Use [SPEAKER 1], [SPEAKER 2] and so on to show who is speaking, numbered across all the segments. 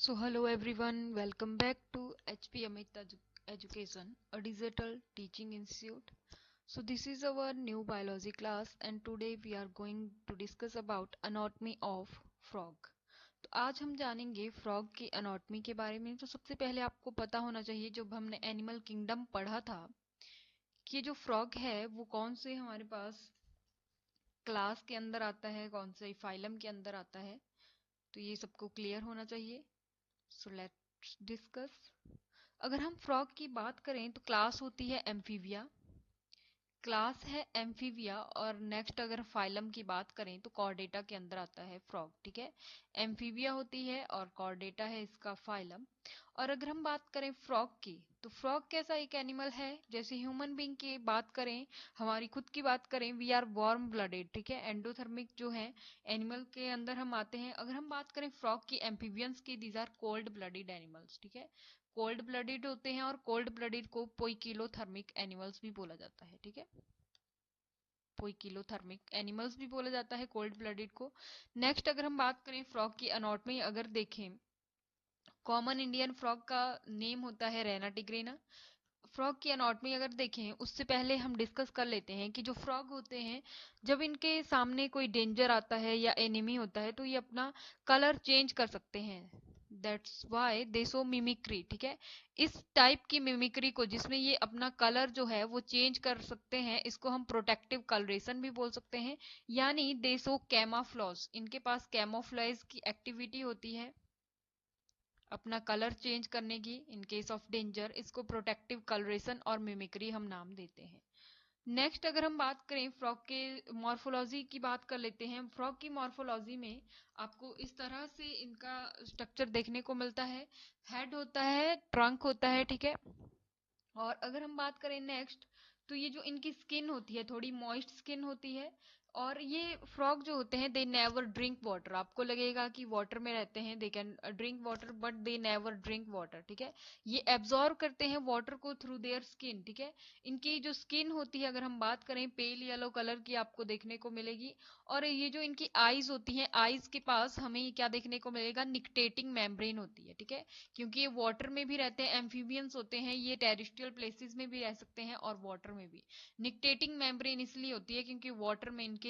[SPEAKER 1] So hello everyone, welcome back to HP Amit Education, a digital teaching institute. So this is our new biology class and today we are going to discuss about anatomy of frog. तो आज हम जानेंगे frog की anatomy के बारे में। तो सबसे पहले आपको पता होना चाहिए, जब हमने एनिमल किंगडम पढ़ा था, कि जो फ्रॉग है वो कौन से हमारे पास क्लास के अंदर आता है, कौन से फाइलम के अंदर आता है। तो ये सबको क्लियर होना चाहिए। So let's discuss. अगर हम फ्रॉग की बात करें तो क्लास होती है एम्फीबिया, क्लास है एम्फीबिया। और नेक्स्ट अगर फाइलम की बात करें तो कॉर्डेटा के अंदर आता है फ्रॉग। ठीक है, एम्फीबिया होती है और कॉर्डेटा है इसका फाइलम। और अगर हम बात करें फ्रॉग की, तो फ्रॉग कैसा एक एनिमल है, जैसे ह्यूमन बीइंग की बात करें, हमारी खुद की बात करें, वी आर वार्म ब्लडेड। ठीक है, एंडोथर्मिक जो है एनिमल के अंदर हम आते हैं। अगर हम बात करें फ्रॉग की, एम्फीबियंस की, these are cold blooded animals. ठीक है, कोल्ड ब्लडेड होते हैं और कोल्ड ब्लडेड को पोइकिलोथर्मिक एनिमल्स भी बोला जाता है। ठीक है, पोइकिलोथर्मिक एनिमल्स भी बोला जाता है कोल्ड ब्लडेड को। नेक्स्ट अगर हम बात करें फ्रॉग की एनाटॉमी, अगर देखें, कॉमन इंडियन फ्रॉग का नेम होता है रेना टिग्रेना। फ्रॉग की एनाटॉमी अगर देखें उससे पहले हम डिस्कस कर लेते हैं कि जो फ्रॉग होते हैं, जब इनके सामने कोई डेंजर आता है या एनिमी होता है तो ये अपना कलर चेंज कर सकते हैं। That's why they show mimicry. ठीक है, इस टाइप की मिमिक्री को, जिसमें ये अपना कलर जो है वो चेंज कर सकते हैं, इसको हम प्रोटेक्टिव कलरेशन भी बोल सकते हैं। यानी दे शो कैमाफ्लॉज, इनके पास कैमोफ्लाइज की एक्टिविटी होती है अपना कलर चेंज करने की इन केस ऑफ डेंजर। इसको प्रोटेक्टिव कलरेशन और मिमिक्री हम नाम देते हैं। नेक्स्ट अगर हम बात करें फ्रॉग के मॉर्फोलॉजी की बात कर लेते हैं। फ्रॉग की मॉर्फोलॉजी में आपको इस तरह से इनका स्ट्रक्चर देखने को मिलता है। हेड होता है, ट्रंक होता है। ठीक है, और अगर हम बात करें नेक्स्ट, तो ये जो इनकी स्किन होती है थोड़ी मॉइस्ट स्किन होती है। और ये फ्रॉग जो होते हैं दे नेवर ड्रिंक वाटर। आपको लगेगा कि वाटर में रहते हैं, they can drink water, but they never drink water. ठीक है, ये एब्जॉर्व करते हैं वाटर को थ्रू देयर स्किन। ठीक है, इनकी जो स्किन होती है, अगर हम बात करें, पेल येलो कलर की आपको देखने को मिलेगी। और ये जो इनकी आईज होती हैं, आईज के पास हमें क्या देखने को मिलेगा, निक्टेटिंग मेम्ब्रेन होती है। ठीक है, क्योंकि ये वाटर में भी रहते हैं, एम्फीबियंस होते हैं, ये टेरेस्ट्रियल प्लेसेस में भी रह सकते हैं और वाटर में भी। निक्टेटिंग मेम्ब्रेन इसलिए होती है क्योंकि वाटर में इनके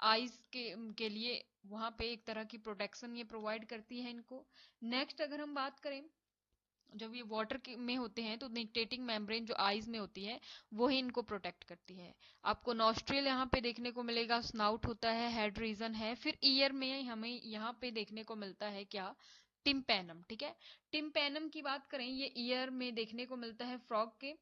[SPEAKER 1] आईज के लिए वहां पे एक तरह की प्रोटेक्शन ये प्रोवाइड करती है इनको। नेक्स्ट अगर हम बात करें, जब ये वाटर में होते हैं तो निक्टेटिंग मेम्ब्रेन जो आईज में होती है वो ही इनको प्रोटेक्ट करती है। आपको नॉस्ट्रिल यहाँ पे देखने को मिलेगा, स्नाउट होता है, हेड रीजन है, फिर ईयर में हमें यहाँ पे देखने को मिलता है क्या, टिम्पेनम। ठीक है, टिम्पेनम की बात करें, ये ईयर में देखने को मिलता है फ्रॉग के।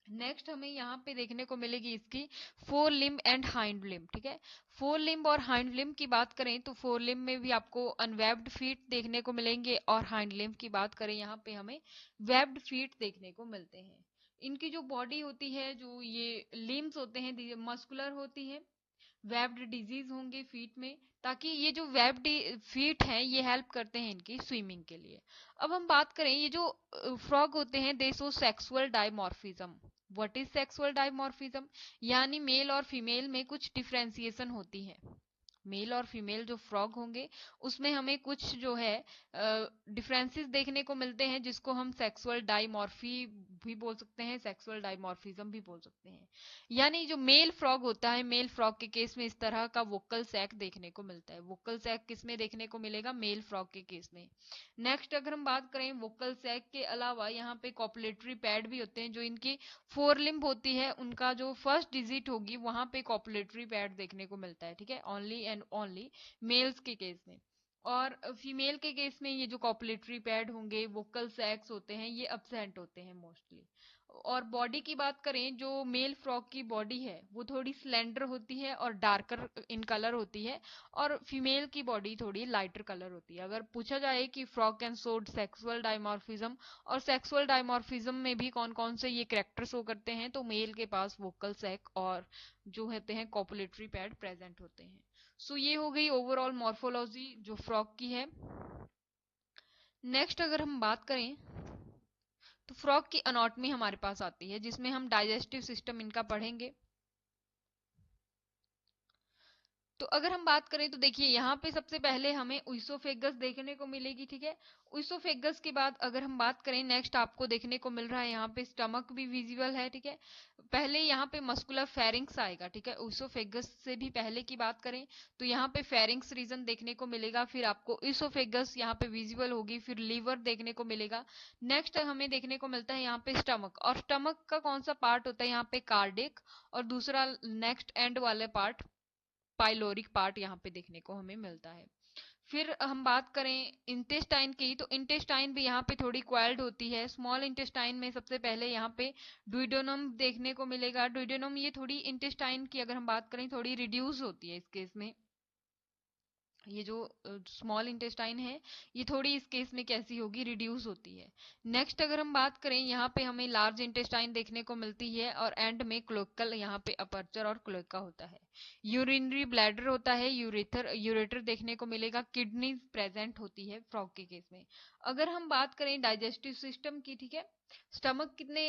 [SPEAKER 1] नेक्स्ट हमें यहाँ पे देखने को मिलेगी इसकी four limb and hind limb. ठीक है, फोर लिम्ब और हाइंड लिम्ब की बात करें तो फोर लिम्ब में भी आपको अनवेब्ड फीट देखने को मिलेंगे, और हाइंड लिम्ब की बात करें यहाँ पे हमें वेब्ड फीट देखने को मिलते हैं। इनकी जो बॉडी होती है, जो ये लिम्स होते हैं, मस्कुलर होती है, वेब्ड डिजीज होंगे फीट में, ताकि ये जो वेब्ड फीट हैं ये हेल्प करते हैं इनकी स्विमिंग के लिए। अब हम बात करें, ये जो फ्रॉग होते हैं दे show sexual dimorphism. What is sexual dimorphism, यानी मेल और फीमेल में कुछ डिफ्रेंसिएशन होती है। मेल और फीमेल जो फ्रॉग होंगे उसमें हमें कुछ जो है डिफरेंसेस देखने को मिलते हैं, जिसको हम सेक्सुअल डाइमॉर्फी भी बोल सकते हैं, सेक्सुअल डाइमॉर्फिज्म भी बोल सकते हैं। यानी जो मेल फ्रॉग होता है, मेल फ्रॉग के केस में इस तरह का वोकल सैक देखने को मिलता है। वोकल सैक किस में देखने को मिलेगा, मेल फ्रॉग के केस में। नेक्स्ट अगर हम बात करें, वोकल सैक के अलावा यहाँ पे कॉपुलेटरी पैड भी होते हैं। जो इनकी फोर लिम्ब होती है उनका जो फर्स्ट डिजिट होगी वहां पे कॉपुलेटरी पैड देखने को मिलता है। ठीक है, ओनली एंड ओनली मेल्स के केस में। और फीमेल के केस में ये जो कॉपुलेटरी पैड होंगे, वोकल सैक्स होते हैं, ये अब्सेंट होते हैं मोस्टली। और बॉडी की बात करें, जो मेल फ्रॉग की बॉडी है वो थोड़ी स्लेंडर होती है और डार्कर इन कलर होती है, और फीमेल की बॉडी थोड़ी लाइटर कलर होती है। अगर पूछा जाए कि frog can show sexual dimorphism, और सेक्सुअल डायमॉर्फिज्म में भी कौन कौन से ये कैरेक्टर शो करते हैं, तो मेल के पास वोकल सैक और जो होते हैं कॉपुलेटरी पैड प्रेजेंट होते हैं। सो ये हो गई ओवरऑल मॉर्फोलॉजी जो फ्रॉग की है। नेक्स्ट अगर हम बात करें, तो फ्रॉग की अनॉटमी हमारे पास आती है, जिसमें हम डाइजेस्टिव सिस्टम इनका पढ़ेंगे। तो अगर हम बात करें तो देखिए यहाँ पे सबसे पहले हमें ऊइसोफेगस देखने को मिलेगी, ठीक है। ऊइसोफेगस के बाद अगर हम बात करें नेक्स्ट आपको देखने को मिल रहा है यहाँ पे स्टमक भी विजिबल है, ठीक है। पहले यहाँ पे मस्कुलर फेरिंक्स आएगा, ठीक है। ऊइसोफेगस से भी पहले की बात करें तो यहाँ पे फेरिंक्स रीजन देखने को मिलेगा, फिर आपको ऊइसोफेगस यहाँ पे विजिबल होगी, फिर लीवर देखने को मिलेगा। नेक्स्ट हमें देखने को मिलता है यहाँ पे स्टमक, और स्टमक का कौन सा पार्ट होता है यहाँ पे कार्डिक, और दूसरा नेक्स्ट एंड वाले पार्ट पाइलोरिक पार्ट यहाँ पे देखने को हमें मिलता है। फिर हम बात करें इंटेस्टाइन की, तो इंटेस्टाइन भी यहाँ पे थोड़ी क्वाइल्ड होती है। स्मॉल इंटेस्टाइन में सबसे पहले यहाँ पे डुइडेनम देखने को मिलेगा। डुइडेनम ये थोड़ी इंटेस्टाइन की अगर हम बात करें थोड़ी रिड्यूस होती है इस केस में। ये जो स्मॉल इंटेस्टाइन है ये थोड़ी इस केस में कैसी होगी, रिड्यूस होती है। नेक्स्ट अगर हम बात करें यहाँ पे हमें लार्ज इंटेस्टाइन देखने को मिलती है, और एंड में क्लोकल यहाँ पे अपर्चर और क्लोएका होता है। यूरिनरी ब्लैडर होता है, यूरेटर देखने को मिलेगा, किडनी प्रेजेंट होती है फ्रॉग के केस में। अगर हम बात करें डाइजेस्टिव सिस्टम की, ठीक है, स्टमक कितने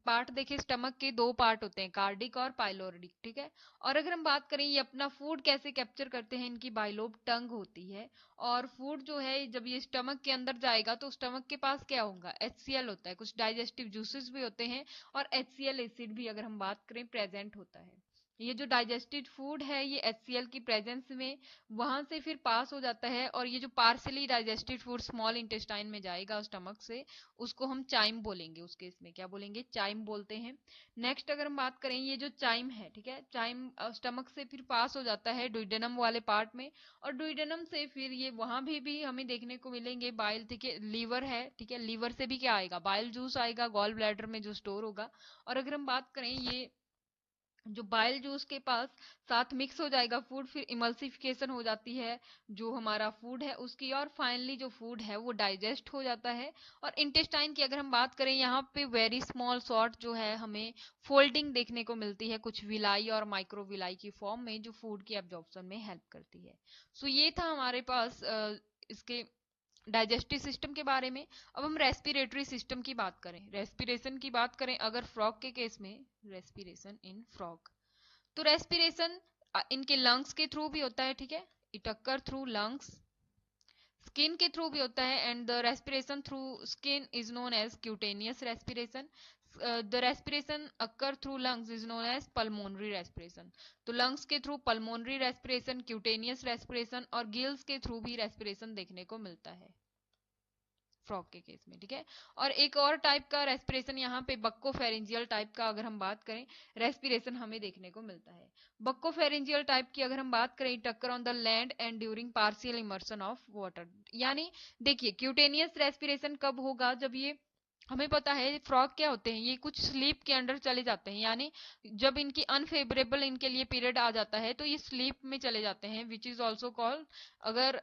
[SPEAKER 1] पार्ट देखे, स्टमक के दो पार्ट होते हैं, कार्डिक और पाइलोरिक, ठीक है। और अगर हम बात करें ये अपना फूड कैसे कैप्चर करते हैं, इनकी बाइलोब टंग होती है। और फूड जो है जब ये स्टमक के अंदर जाएगा तो स्टमक के पास क्या होगा, HCl होता है, कुछ डाइजेस्टिव जूसेस भी होते हैं, और HCl एसिड भी अगर हम बात करें प्रेजेंट होता है। ये जो डाइजेस्टेड फूड है ये HCl की प्रेजेंस में वहां से फिर पास हो जाता है, और ये जो partially digested food small intestine में जाएगा स्टमक से, उसको हम चाइम बोलेंगे। उसके इसमें क्या बोलेंगे, चाइम बोलते हैं। नेक्स्ट अगर हम बात करें ये जो चाइम है, ठीक है, चाइम स्टमक से फिर पास हो जाता है डुइडेनम वाले पार्ट में, और डुइडेनम से फिर ये वहां भी हमें देखने को मिलेंगे बाइल, ठीक है, लीवर है, ठीक है, लीवर से भी क्या आएगा, बाइल जूस आएगा गॉल ब्लैडर में जो स्टोर होगा। और अगर हम बात करें ये जो बाइल जूस के पास साथ मिक्स हो जाएगा फूड, फिर इमल्सिफिकेशन हो जाती है जो हमारा फूड है उसकी, और फाइनली जो फूड है वो डाइजेस्ट हो जाता है। और इंटेस्टाइन की अगर हम बात करें यहाँ पे वेरी स्मॉल सॉर्ट जो है हमें फोल्डिंग देखने को मिलती है कुछ विलाई और माइक्रोविलाई की फॉर्म में, जो फूड की एब्जॉर्प्शन में हेल्प करती है। सो ये था हमारे पास इसके डाइजेस्टिव सिस्टम के बारे में। अब हम रेस्पिरेटरी सिस्टम की बात करें, रेस्पिरेशन की बात करें अगर फ्रॉग के केस में, रेस्पिरेशन इन फ्रॉग, तो रेस्पिरेशन इनके लंग्स के थ्रू भी होता है, ठीक है, it occur through lungs, skin के थ्रू भी होता है, and the respiration through skin is known as cutaneous respiration. The respiration occur through lungs is known as pulmonary respiration. तो लंग्स के through pulmonary respiration, cutaneous respiration, और gills के through भी respiration देखने को मिलता है फ्रॉग के केस में, ठीक है। और एक और टाइप का रेस्पिरेशन यहाँ पे बक्कोफेरेंजियल टाइप का अगर हम बात करें रेस्पिरेशन हमें देखने को मिलता है। बक्कोफेरेंजियल टाइप की अगर हम बात करें, टक्कर on the land and during partial immersion of water. यानी देखिए क्यूटेनियस रेस्पिरेशन कब होगा, जब ये हमें पता है फ्रॉग क्या होते हैं, ये कुछ स्लीप के अंडर चले जाते हैं, यानी जब इनकी अनफेवरेबल इनके लिए पीरियड आ जाता है तो ये स्लीप में चले जाते हैं, विच इज ऑल्सो कॉल्ड, अगर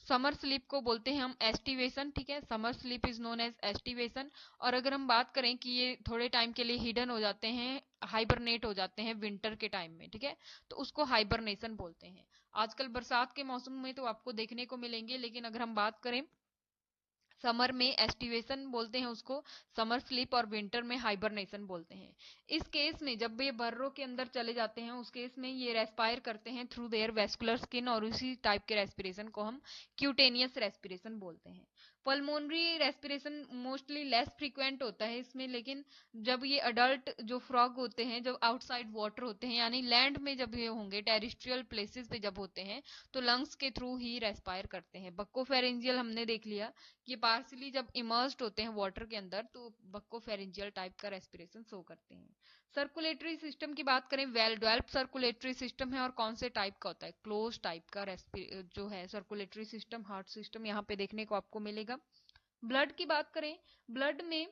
[SPEAKER 1] समर स्लीप को बोलते हैं हम एस्टिवेशन, ठीक है, summer sleep is known as aestivation. और अगर हम बात करें कि ये थोड़े टाइम के लिए हिडन हो जाते हैं, हाइबरनेट हो जाते हैं विंटर के टाइम में, ठीक है, तो उसको हाइबरनेशन बोलते हैं। आजकल बरसात के मौसम में तो आपको देखने को मिलेंगे, लेकिन अगर हम बात करें समर में एस्टिवेशन बोलते हैं उसको, समर स्लीप, और विंटर में हाइबरनेशन बोलते हैं। इस केस में जब ये बर्रों के अंदर चले जाते हैं उस केस में ये रेस्पायर करते हैं थ्रू देयर वेस्कुलर स्किन, और उसी टाइप के रेस्पिरेशन को हम क्यूटेनियस रेस्पिरेशन बोलते हैं। Pulmonary respiration mostly less frequent होता है इसमें, लेकिन जब ये अडल्ट जो फ्रॉग होते हैं जब आउटसाइड वाटर होते हैं, यानी लैंड में जब ये होंगे टेरिस्ट्रियल प्लेसेस पे जब होते हैं, तो लंग्स के थ्रू ही रेस्पायर करते हैं। बक्कोफेरेंजियल हमने देख लिया, ये पार्सली जब इमर्स्ड होते हैं वाटर के अंदर तो बक्कोफेरेंजियल टाइप का रेस्पिरेशन शो करते हैं। सर्कुलेटरी सिस्टम की बात करें, वेल डेवलप्ड सर्कुलेटरी सिस्टम है, और कौन से टाइप का होता है, क्लोज टाइप का जो है सर्कुलेटरी सिस्टम, हार्ट सिस्टम यहाँ पे देखने को आपको मिलेगा। ब्लड की बात करें, ब्लड में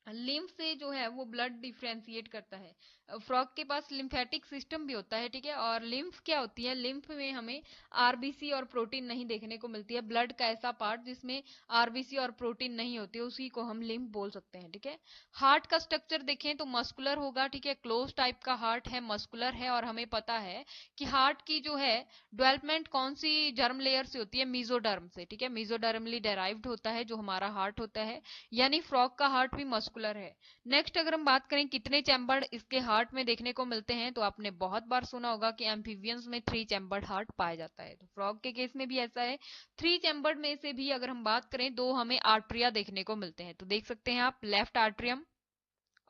[SPEAKER 1] लिम्फ से जो है वो ब्लड डिफ्रेंशिएट करता है। फ्रॉग के पास लिम्फेटिक सिस्टम भी होता है, ठीक है, और लिम्फ क्या होती है, लिम्फ में हमें आरबीसी और प्रोटीन नहीं देखने को मिलती है। ब्लड का ऐसा पार्ट जिसमें आरबीसी और प्रोटीन नहीं होती है उसी को हम लिम्फ बोल सकते हैं, ठीक है। हार्ट का स्ट्रक्चर देखें तो मस्कुलर होगा, ठीक है, क्लोज टाइप का हार्ट है, मस्कुलर है, और हमें पता है कि हार्ट की जो है डेवलपमेंट कौन सी जर्म लेयर से होती है, मीजोडर्म से, ठीक है, मीजोडर्मली डेराइव्ड होता है जो हमारा हार्ट होता है। यानी फ्रॉग का हार्ट भी मस्कुलर मस्कुलर है। नेक्स्ट अगर हम बात करें कितने चैम्बर्ड इसके हार्ट में देखने को मिलते हैं, तो आपने बहुत बार सुना होगा कि एम्फीबियंस में 3 चैम्बर्ड हार्ट पाया जाता है। तो फ्रॉग के केस में भी ऐसा है। 3 चैम्बर्ड में से भी अगर हम बात करें 2 हमें आर्टरिया देखने को मिलते हैं। तो देख सकते हैं आप, लेफ्ट आर्ट्रियम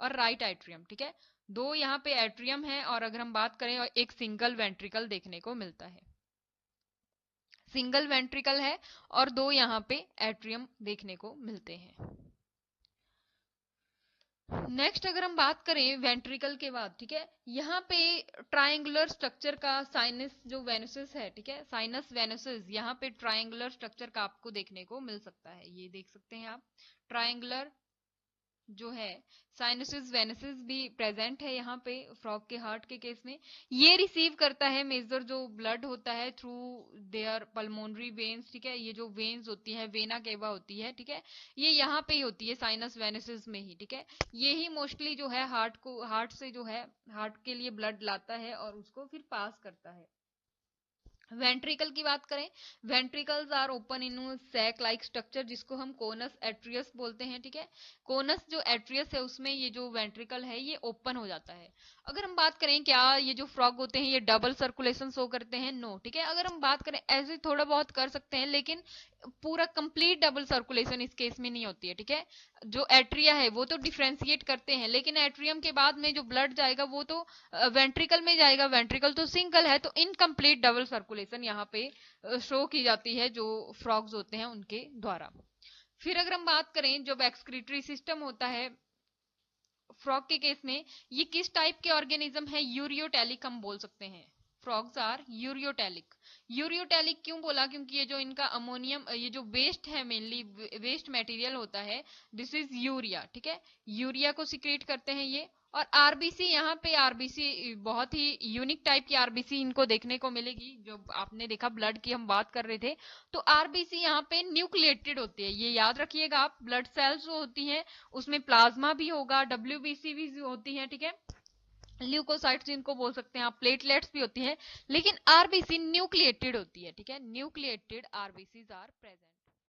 [SPEAKER 1] और राइट एट्रियम, ठीक है। 2 यहाँ पे एट्रियम है, और अगर हम बात करें एक सिंगल वेंट्रिकल देखने को मिलता है। सिंगल वेंट्रिकल है और 2 यहाँ पे एट्रियम देखने को मिलते हैं। नेक्स्ट अगर हम बात करें वेंट्रिकल के बाद, ठीक है, यहाँ पे ट्रायंगुलर स्ट्रक्चर का साइनस जो वेनुसिस है, ठीक है, साइनस वेनुसिस, यहाँ पे ट्रायंगुलर स्ट्रक्चर का आपको देखने को मिल सकता है। ये देख सकते हैं आप, ट्रायंगुलर जो है साइनसिस वेनेसिस भी प्रेजेंट है यहाँ पे फ्रॉग के हार्ट के केस में। ये रिसीव करता है मेजर जो ब्लड होता है थ्रू देयर पल्मोनरी वेन्स, ठीक है। ये जो वेन्स होती है, वेना केवा होती है, ठीक है, ये यहाँ पे ही होती है साइनस वेनेसिस में ही, ठीक है। ये ही मोस्टली जो है हार्ट से जो है हार्ट के लिए ब्लड लाता है और उसको फिर पास करता है। वेंट्रिकल की बात करें, ventricles are open in sac like structure, जिसको हम कोनस एट्रियस बोलते हैं, ठीक है। कोनस जो एट्रियस है उसमें ये जो वेंट्रिकल है ये ओपन हो जाता है। अगर हम बात करें क्या ये जो फ्रॉग होते हैं ये डबल सर्कुलेशन शो करते हैं, नो, ठीक है। अगर हम बात करें ऐसे थोड़ा बहुत कर सकते हैं, लेकिन पूरा कंप्लीट डबल सर्कुलेशन इस केस में नहीं होती है, ठीक है। जो एट्रिया है वो तो डिफ्रेंशिएट करते हैं, लेकिन एट्रियम के बाद में जो ब्लड जाएगा वो तो वेंट्रिकल में जाएगा, वेंट्रिकल तो सिंगल है, तो इनकम्प्लीट डबल सर्कुलेशन यहाँ पे शो की जाती है जो फ्रॉग्स होते हैं उनके द्वारा। फिर अगर हम बात करें जब एक्सक्रीटरी सिस्टम होता है फ्रॉग के केस में, ये किस टाइप के ऑर्गेनिज्म है, यूरियोटैलिक हम बोल सकते हैं। Frogs are ureotelic. यूरियोटैलिक क्यों बोला, क्योंकि ये जो इनका अमोनियम, ये जो वेस्ट है, मेनली वेस्ट मटेरियल होता है, दिस इज यूरिया, ठीक है। यूरिया को सिक्रेट करते हैं ये। और आरबीसी, यहाँ पे आरबीसी बहुत ही यूनिक टाइप की आरबीसी इनको देखने को मिलेगी। जो आपने देखा ब्लड की हम बात कर रहे थे, तो आरबीसी यहाँ पे न्यूक्लिएटेड होती है, ये याद रखिएगा आप। ब्लड सेल्स जो होती हैं उसमें प्लाज्मा भी होगा, डब्ल्यूबीसी भी होती है, ठीक है, ल्यूकोसाइट्स जिनको बोल सकते हैं आप, प्लेटलेट्स भी होती है, लेकिन आरबीसी न्यूक्लिएटेड होती है, ठीक है। Nucleated RBCs are present.